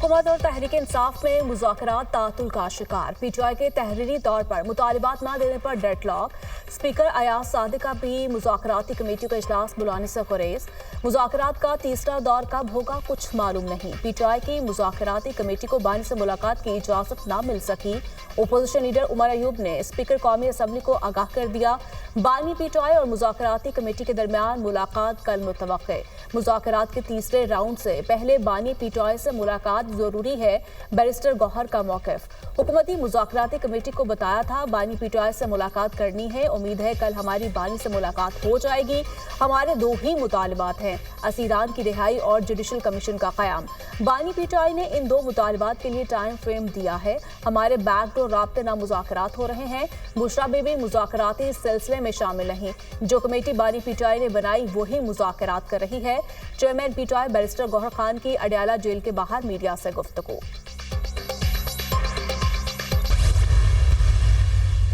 हुकूमत और तहरीक इंसाफ में मुज़ाकरात तातुल का शिकार। पीटीआई के तहरीरी तौर पर मुतालिबात न देने पर डेडलॉक। स्पीकर अयाज सादिक का भी मुज़ाकराती कमेटी का इजलास बुलाने से गुरेज। मुज़ाकरात का तीसरा दौर कब होगा कुछ मालूम नहीं। पीटीआई की मुज़ाकराती कमेटी को बानी से मुलाकात की इजाज़त न मिल सकी। ओपोजिशन लीडर उमर अयूब ने स्पीकर कौमी असम्बली को आगाह कर दिया। बानी पीटीआई और मुज़ाकराती कमेटी के दरमियान मुलाकात कल मुतवक्के। मुज़ाकरात के तीसरे राउंड से पहले बानी पीटीआई से मुलाकात जरूरी है, बैरिस्टर गौहर का मौक़िफ़। हुकूमती मुज़ाकराती कमेटी को बताया था बानी पीटीआई से मुलाकात करनी है। उम्मीद है कल हमारी बानी से मुलाकात हो जाएगी। हमारे दो ही मुतालिबात हैं, असीरान की रिहाई और जुडिशल कमीशन का क़याम। बानी पीटीआई ने इन दो मुतालिबात के लिए टाइम फ्रेम दिया है। हमारे बैकडोर राब्ते ना मुज़ाकरात हो रहे हैं। बुशरा बीबी मुज़ाकराती सिलसिले में शामिल नहीं। जो कमेटी बानी पीटीआई ने बनाई वही मुज़ाकरात कर रही है। Chairman PTI barrister Gohar Khan की अडयाला जेल के बाहर मीडिया से गुफ्तगू।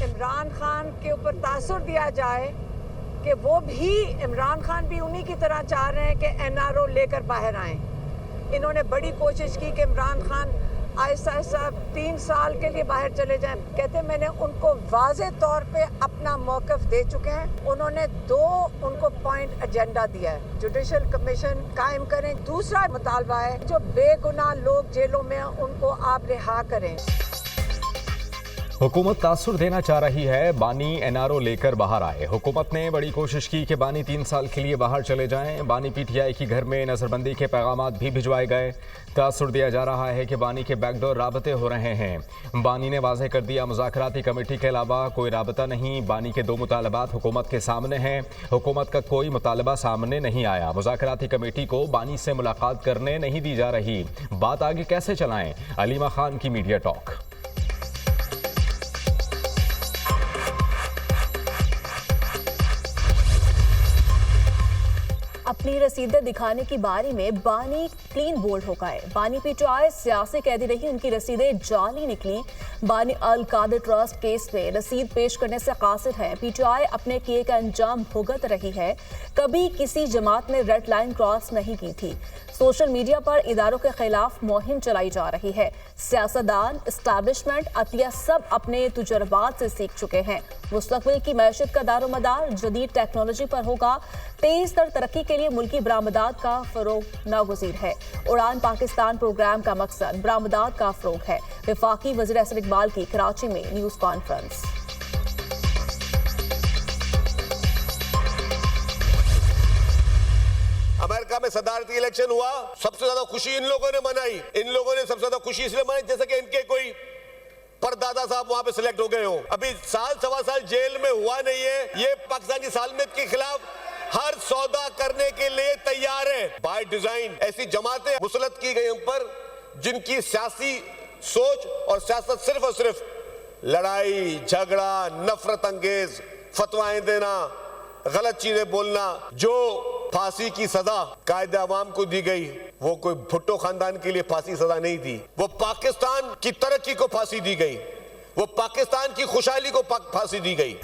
इमरान खान के ऊपर तासुर दिया जाए कि वो भी इमरान खान भी उन्हीं की तरह चाह रहे हैं कि एनआरओ लेकर बाहर आए। इन्होंने बड़ी कोशिश की कि इमरान खान आहिस्ता आहिस्ता 3 साल के लिए बाहर चले जाएं। कहते मैंने उनको वाज़े तौर पे अपना मौक़िफ़ दे चुके हैं। उन्होंने 2 उनको पॉइंट एजेंडा दिया है, जुडिशल कमीशन कायम करें। दूसरा मुतालबा है जो बेगुनाह लोग जेलों में उनको आप रिहा करें। हुकूमत तासुर देना चाह रही है, बानी एनआरओ लेकर बाहर आए। हुकूमत ने बड़ी कोशिश की कि बानी 3 साल के लिए बाहर चले जाएं। बानी पीटीआई की घर में नजरबंदी के पैगामात भी भिजवाए गए। तासुर दिया जा रहा है कि बानी के बैकडोर राबते हो रहे हैं। बानी ने वाज़ेह कर दिया मुज़ाकराती कमेटी के अलावा कोई राबता नहीं। बानी के 2 मुतालबात हुकूमत के सामने हैं। हुकूमत का कोई मुतालबा सामने नहीं आया। मुज़ाकराती कमेटी को बानी से मुलाकात करने नहीं दी जा रही। बात आगे कैसे चलाएं? अलीमा खान की मीडिया टॉक। अपनी रसीदें दिखाने की बारी में बानी क्लीन बोल्ड हो गए। बानी पीटीआई सियासी कैदी रही, उनकी रसीदें जाली निकली। बानी अल कादिर ट्रस्ट केस में रसीद पेश करने से कासिर है। पीटीआई अपने किए का अंजाम भुगत रही है। कभी किसी जमात ने रेड लाइन क्रॉस नहीं की थी। सोशल मीडिया पर इदारों के खिलाफ मुहिम चलाई जा रही है। सियासतदान, एस्टैब्लिशमेंट, अतिया सब अपने तजुर्बात से सीख चुके हैं। मुस्तकबिल की मैशत का दारोमदार जदीद टेक्नोलॉजी पर होगा। तेज तर तरक्की के लिए मुल्की बरामदात का फरोग नागुज़ीर है। उड़ान पाकिस्तान प्रोग्राम का मकसद बरामदात का फरोग है। वफाकी वज़ीर अहसन इकबाल की कराची में न्यूज़ कॉन्फ्रेंस। अमेरिका में सदारती इलेक्शन हुआ, सबसे ज्यादा खुशी इन लोगों ने मनाई। इन लोगों ने सबसे ज्यादा खुशी इसलिए मनाई जैसे कि इनके कोई परदादा साहब वहां पे सिलेक्ट हो गए हो। अभी साल 1.25 साल जेल में हुआ नहीं है। ये पाकिस्तान की सालमियत के खिलाफ हर सौदा करने के लिए तैयार है। बाय डिजाइन ऐसी जमातें मुसलत की गई हम पर जिनकी सियासी सोच और सियासत सिर्फ और सिर्फ लड़ाई झगड़ा, नफरत अंगेज फतवाएं देना, गलत चीजें बोलना। जो फांसी की सजा कायदे अवाम को दी गई वो कोई भुट्टो खानदान के लिए फांसी सजा नहीं थी। वो पाकिस्तान की तरक्की को फांसी दी गई, वो पाकिस्तान की खुशहाली को फांसी दी गई।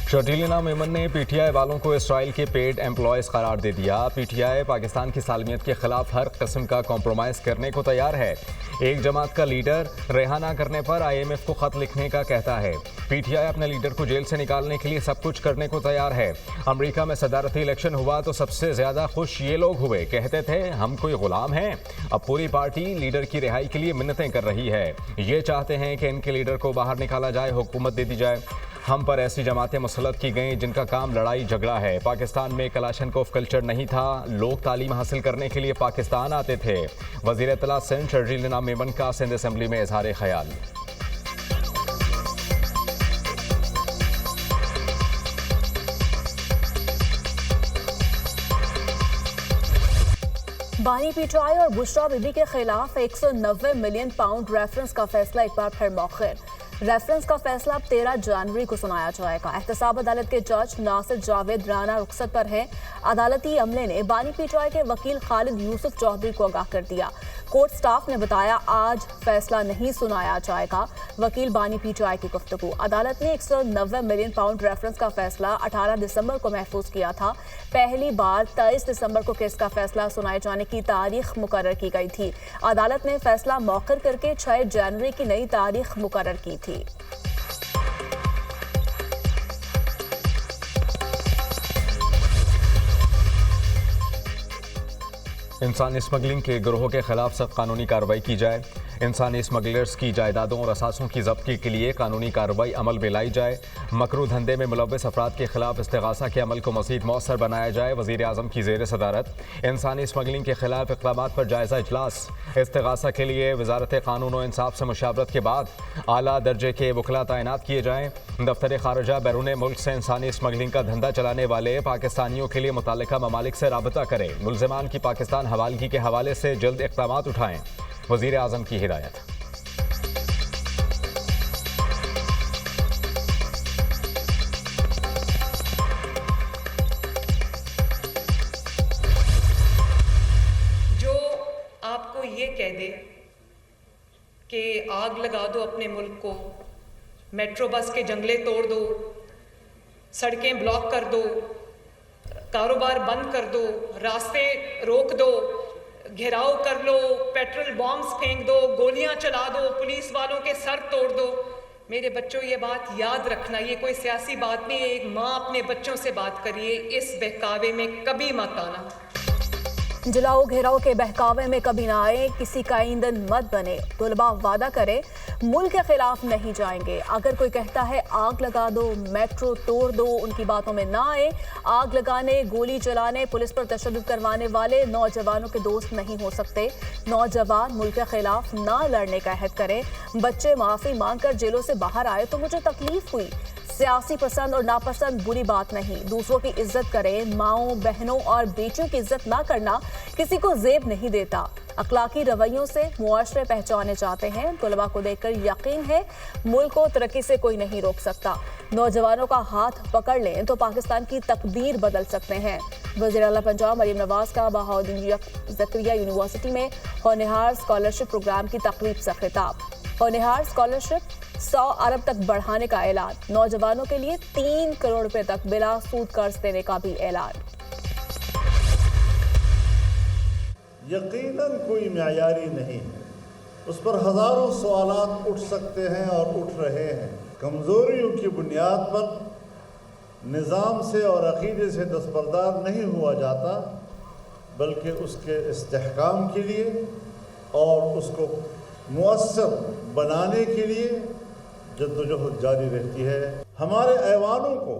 शर्जीलिना मेमन ने पीटीआई वालों को इसराइल के पेड एम्प्लॉयज करार दे दिया। पीटीआई पाकिस्तान की सालमियत के खिलाफ हर किस्म का कॉम्प्रोमाइज करने को तैयार है। एक जमात का लीडर रिहा ना करने पर IMF को खत लिखने का कहता है। पीटीआई अपने लीडर को जेल से निकालने के लिए सब कुछ करने को तैयार है। अमेरिका में सदारती इलेक्शन हुआ तो सबसे ज्यादा खुश ये लोग हुए, कहते थे हम कोई गुलाम हैं। अब पूरी पार्टी लीडर की रिहाई के लिए मिन्नतें कर रही है। ये चाहते हैं कि इनके लीडर को बाहर निकाला जाए, हुकूमत दे दी जाए। हम पर ऐसी जमातें मुसल्लत की गईं जिनका काम लड़ाई झगड़ा है। पाकिस्तान में कलाशनकोफ कल्चर नहीं था। लोग तालीम हासिल करने के लिए पाकिस्तान आते थे। वज़ीर इत्तला सिंध शर्जीलिना मेमन का सिंध असेंबली में इजहार ख्याल। बानी पीटीआई और बुशरा बीबी के खिलाफ 190 मिलियन पाउंड रेफरेंस का फैसला एक बार फिर मौखिर। रेफरेंस का फैसला अब 13 जनवरी को सुनाया जाएगा। एहतसाब अदालत के जज नासिर जावेद राना रुखसत पर हैं। अदालती अमले ने बानी पीटीआई के वकील खालिद यूसुफ चौधरी को आगाह कर दिया। कोर्ट स्टाफ ने बताया आज फैसला नहीं सुनाया जाएगा। वकील बानी पीटीआई की गुफ्तगू। अदालत ने 190 मिलियन पाउंड रेफरेंस का फैसला 18 दिसंबर को महफूज किया था। पहली बार 23 दिसंबर को केस का फैसला सुनाए जाने की तारीख मुकर्रर की गई थी। अदालत ने फैसला मौखर करके 6 जनवरी की नई तारीख मुकर्रर की थी। इंसानी स्मगलिंग के गिरोह के खिलाफ सख्त कानूनी कार्रवाई की जाए। इंसानी स्मगलर्स की जायदादों और असासों की जब्ती के लिए कानूनी कार्रवाई अमल में लाई जाए। मकरू धंधे में मुलव्वस अफराद के खिलाफ इस्तिगासा के अमल को मज़ीद मौसर बनाया जाए। वज़ीर आज़म की ज़ेर सदारत इंसानी स्मगलिंग के खिलाफ इक़दामात पर जायज़ा इजलास। इस्तिगासा के लिए वज़ारत क़ानून और इंसाफ से मुशावरत के बाद आला दर्जे के वकला तैनात किए जाएँ। दफ्तर ख़ारिजा बैरून मुल्क से इंसानी स्मगलिंग का धंधा चलाने वाले पाकिस्तानियों के लिए मुतल्लिका ममालिक से राबता करें। मुल्ज़िमान की पाकिस्तान हवालगी के हवाले से जल्द इक़दामात उठाएँ। वज़ीर आज़म की हिदायत। जो आपको ये कह दे कि आग लगा दो अपने मुल्क को, मेट्रो बस के जंगले तोड़ दो, सड़कें ब्लॉक कर दो, कारोबार बंद कर दो, रास्ते रोक दो, घेराव कर लो, पेट्रोल बॉम्ब्स फेंक दो, गोलियां चला दो, पुलिस वालों के सर तोड़ दो। मेरे बच्चों, ये बात याद रखना, ये कोई सियासी बात नहीं है। एक माँ अपने बच्चों से बात करिए, इस बहकावे में कभी मत आना। जलाओ घेराव के बहकावे में कभी ना आए, किसी का ईंधन मत बने। तलबा वादा करे मुल्क के खिलाफ नहीं जाएंगे। अगर कोई कहता है आग लगा दो, मेट्रो तोड़ दो, उनकी बातों में ना आए। आग लगाने, गोली चलाने, पुलिस पर तशद्दुद करवाने वाले नौजवानों के दोस्त नहीं हो सकते। नौजवान मुल्क के खिलाफ ना लड़ने का अहद करें। बच्चे माफ़ी मांगकर जेलों से बाहर आए तो मुझे तकलीफ हुई। सियासी पसंद और नापसंद बुरी बात नहीं। दूसरों की इज्जत करें। माओं, बहनों और बेटियों की इज्जत ना करना किसी को जेब नहीं देता। अखलाकी रवैयों से मुआशरे पहचाने जाते हैं। तलबा को देखकर यकीन है मुल्क को तरक्की से कोई नहीं रोक सकता। नौजवानों का हाथ पकड़ लें तो पाकिस्तान की तकदीर बदल सकते हैं। वज़ीर आला पंजाब मरीम नवाज का बहाउद्दीन ज़करिया यूनिवर्सिटी में होनहार स्कॉलरशिप प्रोग्राम की तकरीब से खिताब। होनहार स्कॉलरशिप 100 अरब तक बढ़ाने का ऐलान। नौजवानों के लिए 3 करोड़ रुपए तक बिला सूद कर्ज देने का भी ऐलान। यकीनन कोई मयारी नहीं है, उस पर हज़ारों सवालात उठ सकते हैं और उठ रहे हैं। कमज़ोरियों की बुनियाद पर निज़ाम से और अक़ीदे से दस्तबरदार नहीं हुआ जाता, बल्कि उसके इस्तेहकाम के लिए और उसको मुअस्सर बनाने के लिए जद्दोजहद जारी रहती है। हमारे ऐवानों को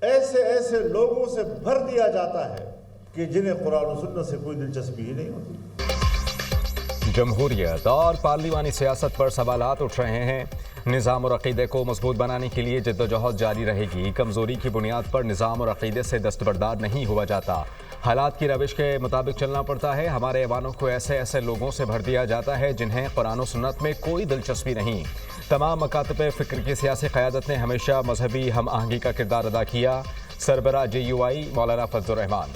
ऐसे ऐसे लोगों से भर दिया जाता है कि जिन्हें कुरान और सुन्नत से कोई दिलचस्पी ही नहीं होती। जमहूरियत और पार्लिमानी सियासत पर सवालात उठ रहे हैं। निज़ाम और अक़ीदे को मजबूत बनाने के लिए जद्दोजहद जारी रहेगी। कमज़ोरी की बुनियाद पर निज़ाम और अक़ीदे से दस्तबरदार नहीं हुआ जाता। हालात की रविश के मुताबिक चलना पड़ता है। हमारे ऐवानों को ऐसे ऐसे लोगों से भर दिया जाता है जिन्हें कुरान और सुन्नत में कोई दिलचस्पी नहीं। तमाम मकातब फ़िक्र की सियासी क़यादत ने हमेशा मजहबी हम आहंगी का किरदार अदा किया। सरबराह JUI मौलाना फजलुर रहमान।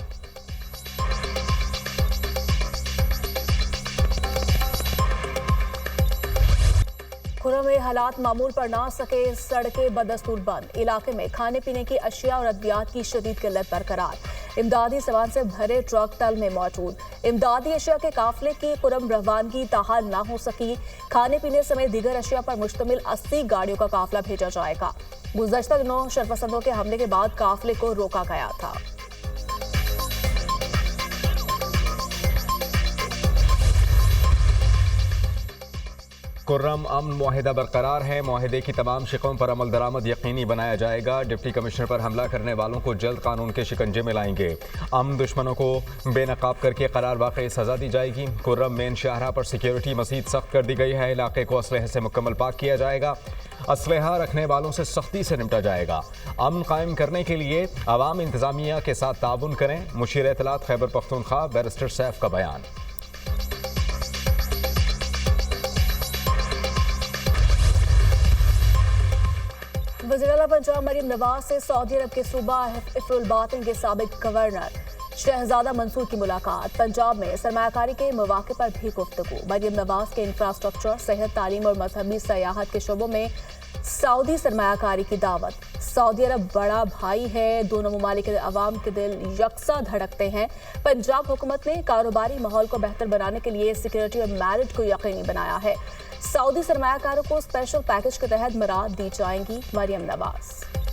खुर्रम में हालात मामूल पर ना सके, सड़कें बदस्तूर बंद। इलाके में खाने पीने की अशिया और अद्वियात की शदीद किल्लत बरकरार। इमदादी सामान से भरे ट्रक तल में मौजूद। इमदादी अशिया के काफिले की खुर्रम रवानगी ताहाल ना हो सकी। खाने पीने समेत दीगर अशिया पर मुश्तमिल 80 गाड़ियों का काफिला भेजा जाएगा। गुज़श्ता दिनों शरपसंदों के हमले के बाद काफिले को रोका गया था। खुर्रम अमन मुआहिदा बरकरार है। मुआहिदे की तमाम शिकों पर अमल दरामद यकीनी बनाया जाएगा। डिप्टी कमिश्नर पर हमला करने वालों को जल्द कानून के शिकंजे में लाएंगे। अमन दुश्मनों को बेनकाब करके करार वाकई सजा दी जाएगी। खुर्रम मेन शाहरा पर सिक्योरिटी मज़ीद सख्त कर दी गई है। इलाके को असलहे से मुकम्मल पाक किया जाएगा। असलहा रखने वालों से सख्ती से निपटा जाएगा। अमन कायम करने के लिए अवाम इंतजामिया के साथ ताउन करें। मुशीर इत्तलात खैबर पख्तूनख्वा बैरिस्टर सैफ का बयान। वज़ीर आला पंजाब मरीम नवाज से सऊदी अरब के सूबा इफ़रुल बातिन के साबिक गवर्नर शहजादा मंसूर की मुलाकात। पंजाब में सरमायाकारी के मौके पर भी गुफ्तगू। मरियम नवाज के इंफ्रास्ट्रक्चर, सेहत, तालीम और मजहबी सयाहत के शोबों में सऊदी सरमायाकारी की दावत। सऊदी अरब बड़ा भाई है, दोनों ममालिक के अवाम के दिल यकसा धड़कते हैं। पंजाब हुकूमत ने कारोबारी माहौल को बेहतर बनाने के लिए सिक्योरिटी और मैरिट को यकीनी बनाया है। सऊदी सरमायाकारों को स्पेशल पैकेज के तहत मराद दी जाएंगी। मरियम नवाज।